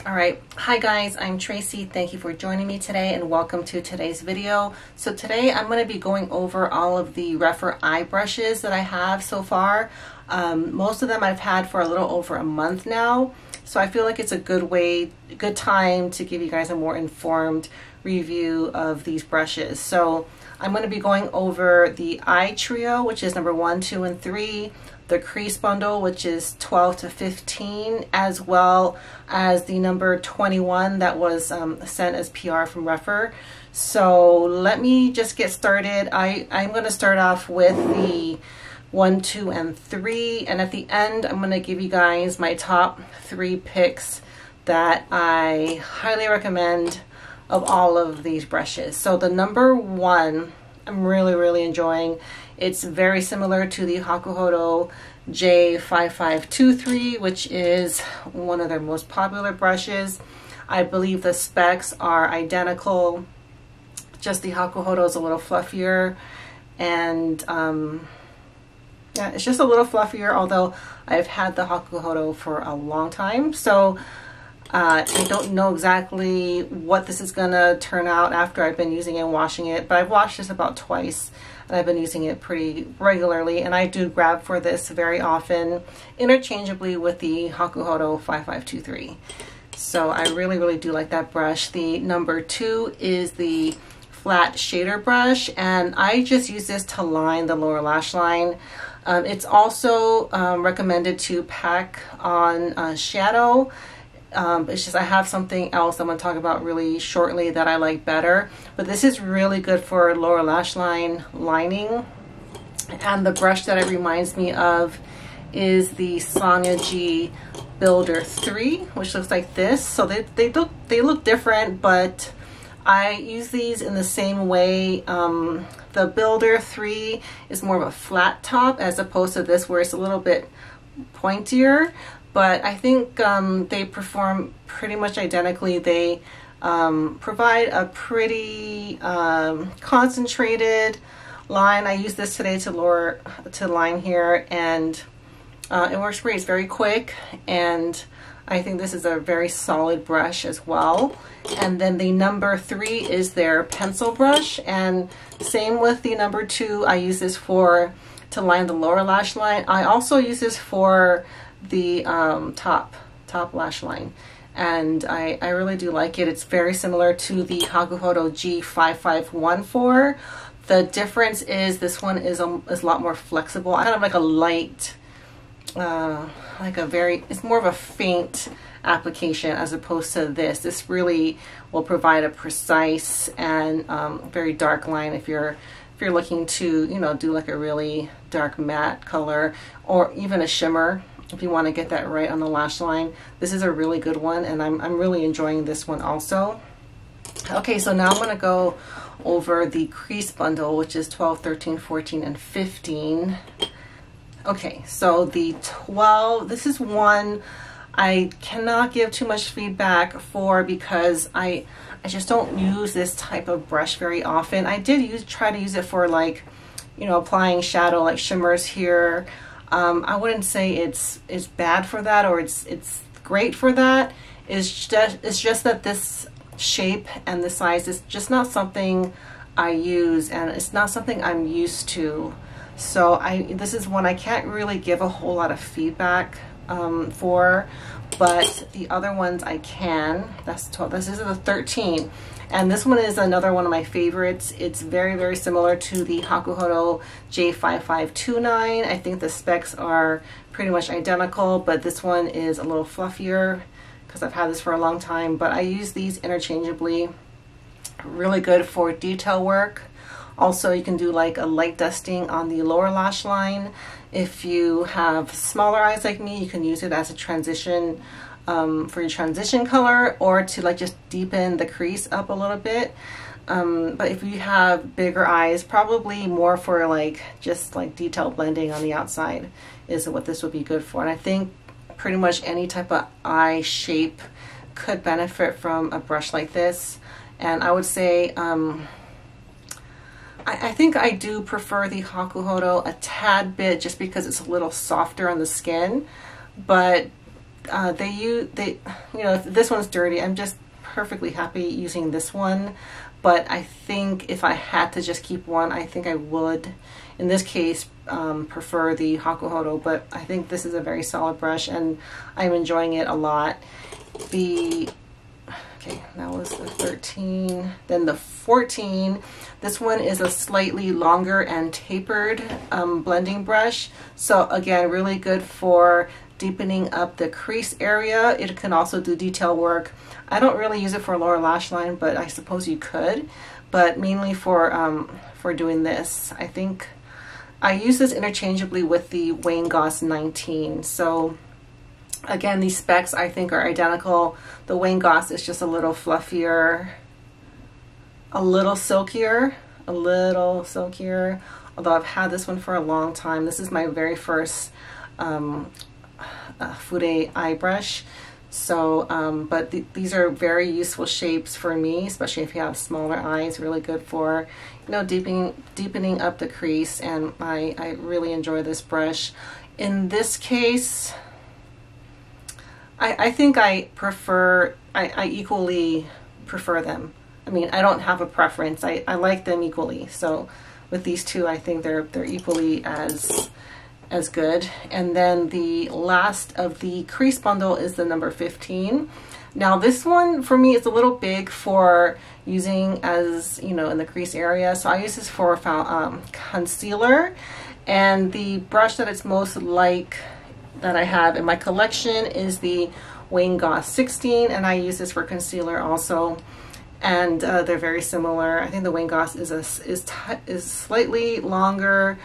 All right, hi guys, I'm Tracy. Thank you for joining me today and welcome to today's video. So today I'm going to be going over all of the Rephr eye brushes that I have so far. Most of them I've had for a little over a month now. So I feel like it's a good time to give you guys a more informed review of these brushes. So I'm going to be going over the eye trio, which is number 1, 2, and 3. The Crease Bundle, which is 12 to 15, as well as the number 21 that was sent as PR from Rephr. So let me just get started. I'm going to start off with the 1, 2, and 3, and at the end I'm going to give you guys my top 3 picks that I highly recommend of all of these brushes. So the number 1 I'm really enjoying. It's very similar to the Hakuhodo J5523, which is one of their most popular brushes. I believe the specs are identical, just the Hakuhodo is a little fluffier, and yeah, it's just a little fluffier, although I've had the Hakuhodo for a long time, so I don't know exactly what this is gonna turn out after I've been using it and washing it, but I've washed this about twice and I've been using it pretty regularly, and I do grab for this very often interchangeably with the Hakuhodo 5523. So I really do like that brush. The number 2 is the flat shader brush, and I just use this to line the lower lash line. It's also recommended to pack on shadow. It's just I have something else I'm going to talk about really shortly that I like better, but this is really good for lower lash line lining. And the brush that it reminds me of is the Sonia G Builder 3, which looks like this. So they look different, but I use these in the same way. The Builder 3 is more of a flat top as opposed to this where it's a little bit pointier. But I think they perform pretty much identically. They provide a pretty concentrated line. I use this today to line here, and it works great. It's very quick, and I think this is a very solid brush as well. And then the number 3 is their pencil brush, and same with the number 2. I use this to line the lower lash line. I also use this for the top lash line, and I really do like it. It's very similar to the Hakuhodo G5514. The difference is this one is a lot more flexible. I have like a light, it's more of a faint application as opposed to this. This really will provide a precise and very dark line if you're looking to, you know, do like a really dark matte color or even a shimmer. If you want to get that right on the lash line, this is a really good one, and I'm really enjoying this one also. Okay, so now I'm going to go over the Crease Bundle, which is 12, 13, 14, and 15. Okay, so the 12, this is one I cannot give too much feedback for because I just don't use this type of brush very often. I did try to use it for, like, you know, applying shadow, like shimmers here. I wouldn't say it's bad for that or it's great for that. It's just that this shape and the size is just not something I use, and it's not something I'm used to. So this is one I can't really give a whole lot of feedback for, but the other ones I can. That's 12. This is the 13. And this one is another one of my favorites. It's very similar to the Hakuhodo J5529. I think the specs are pretty much identical, but this one is a little fluffier because I've had this for a long time. But I use these interchangeably. Really good for detail work. Also, you can do like a light dusting on the lower lash line. If you have smaller eyes like me, you can use it as a transition for your transition color, or to like just deepen the crease up a little bit. But if you have bigger eyes, probably more for like just like detail blending on the outside is what this would be good for. And I think pretty much any type of eye shape could benefit from a brush like this. And I would say I think I do prefer the Hakuhodo a tad bit just because it's a little softer on the skin, but you know, if this one's dirty, I'm just perfectly happy using this one. But I think if I had to just keep one, I think I would, in this case, prefer the Hakuhodo. But I think this is a very solid brush, and I'm enjoying it a lot. Okay, that was the 13. Then the 14. This one is a slightly longer and tapered blending brush. So again, really good for deepening up the crease area. It can also do detail work. I don't really use it for lower lash line, but I suppose you could. But mainly for doing this. I think I use this interchangeably with the Goss 19. So again, these specs I think are identical. The Goss is just a little fluffier, a little silkier, although I've had this one for a long time. This is my very first Fude eye brush. So, but these are very useful shapes for me, especially if you have smaller eyes. Really good for, you know, deepening up the crease, and I really enjoy this brush. In this case, I think I equally prefer them. I mean, I don't have a preference. I like them equally. So with these two, I think they're equally as good. And then the last of the crease bundle is the number 15. Now this one for me is a little big for using as, you know, in the crease area. So I use this for concealer, and the brush that it's most like that I have in my collection is the Goss 16, and I use this for concealer also. And they're very similar. I think the Goss is slightly longer,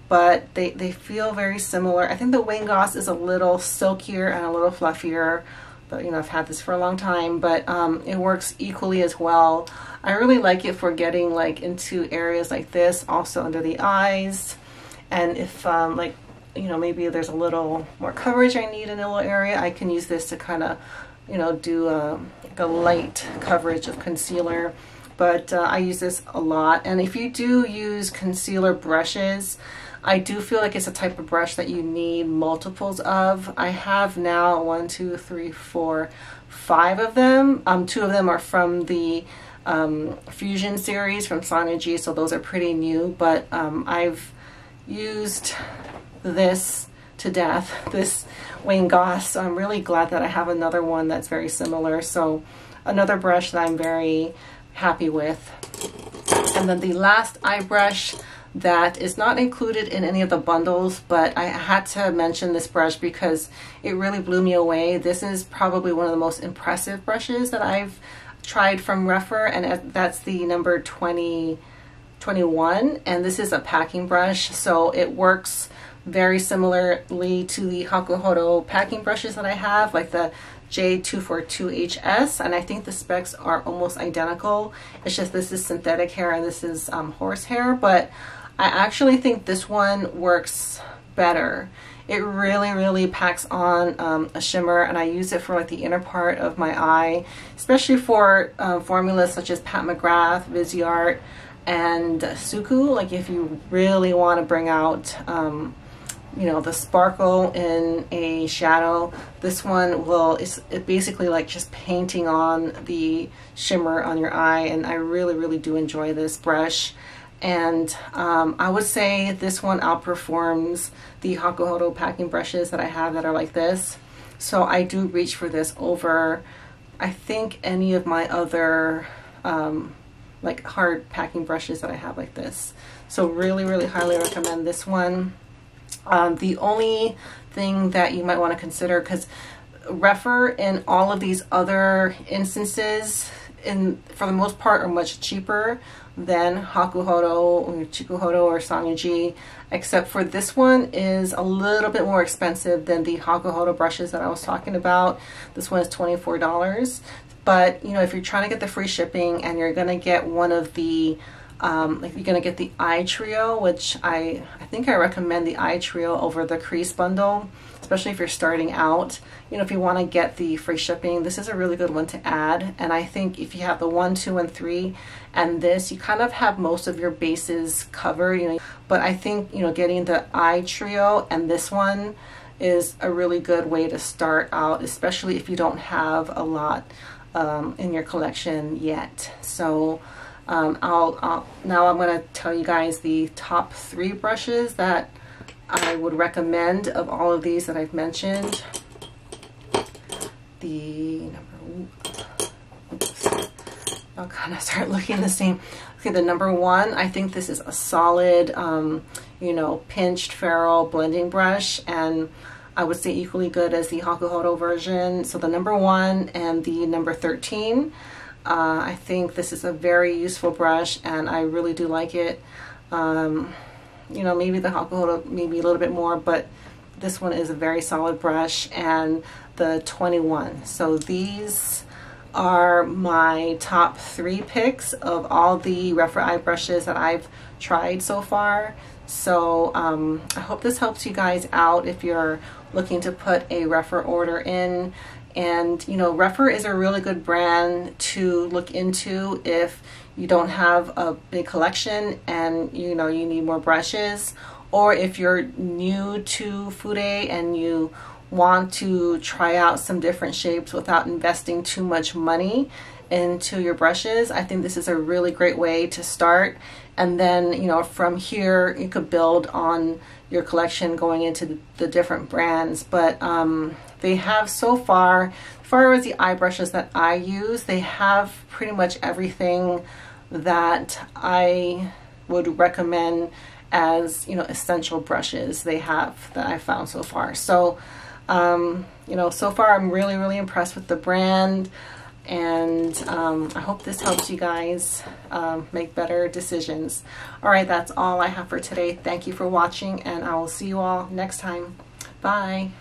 but they feel very similar. I think the Goss is a little silkier and a little fluffier, but you know, I've had this for a long time, but it works equally as well. I really like it for getting like into areas like this, also under the eyes. And if like, you know, maybe there's a little more coverage I need in a little area, I can use this to kind of, you know, do like a light coverage of concealer. But I use this a lot. And if you do use concealer brushes, I do feel like it's a type of brush that you need multiples of. I have now 1, 2, 3, 4, 5 of them. 2 of them are from the Fusion series from Sonergy, so those are pretty new. But I've used this to death, this Goss. So I'm really glad that I have another one that's very similar. So another brush that I'm very happy with. And then the last eye brush that is not included in any of the bundles, but I had to mention this brush because it really blew me away. This is probably one of the most impressive brushes that I've tried from Rephr, and that's the number 2021, and this is a packing brush, so it works very similarly to the Hakuhodo packing brushes that I have, like the J242HS, and I think the specs are almost identical. It's just this is synthetic hair and this is horsehair, but I actually think this one works better. It really packs on a shimmer, and I use it for like the inner part of my eye, especially for formulas such as Pat McGrath, Viseart, and Suku. Like if you really want to bring out you know, the sparkle in a shadow, this one will, it's basically like just painting on the shimmer on your eye, and I really do enjoy this brush. And I would say this one outperforms the Hakuhodo packing brushes that I have that are like this. So I do reach for this over, I think, any of my other like hard packing brushes that I have like this. So really highly recommend this one. The only thing that you might want to consider, because Rephr in all of these other instances, for the most part, are much cheaper than Hakuhodo or Chikuhodo or Sonergy, except for this one is a little bit more expensive than the Hakuhodo brushes that I was talking about. This one is $24. But you know, if you're trying to get the free shipping and you're gonna get one of the like you're gonna get the eye trio, which I think I recommend the eye trio over the crease bundle, especially if you're starting out. You know, if you want to get the free shipping, this is a really good one to add. And I think if you have the 1, 2, and 3 and this, you kind of have most of your bases covered, you know. But I think, you know, getting the eye trio and this one is a really good way to start out, especially if you don't have a lot in your collection yet. So now I'm going to tell you guys the top 3 brushes that I would recommend of all of these that I've mentioned. I'll kind of start looking the same. Okay, the number 1, I think this is a solid, you know, pinched ferrule blending brush, and I would say equally good as the Hakuhodo version. So the number 1 and the number 13. I think this is a very useful brush, and I really do like it. You know, maybe the Hakuhodo maybe a little bit more, but this one is a very solid brush, and the 21. So these are my top 3 picks of all the Rephr eye brushes that I've tried so far. So I hope this helps you guys out if you're looking to put a Rephr order in. And you know, Rephr is a really good brand to look into if you don't have a big collection and you know you need more brushes, or if you're new to Fude and you want to try out some different shapes without investing too much money into your brushes. I think this is a really great way to start, and then you know from here you could build on your collection going into the different brands. But they have so far, as far as the eye brushes that I use, they have pretty much everything that I would recommend as, you know, essential brushes they have that I found so far. So you know, so far I'm really impressed with the brand, and I hope this helps you guys make better decisions. All right, that's all I have for today. Thank you for watching, and I will see you all next time. Bye.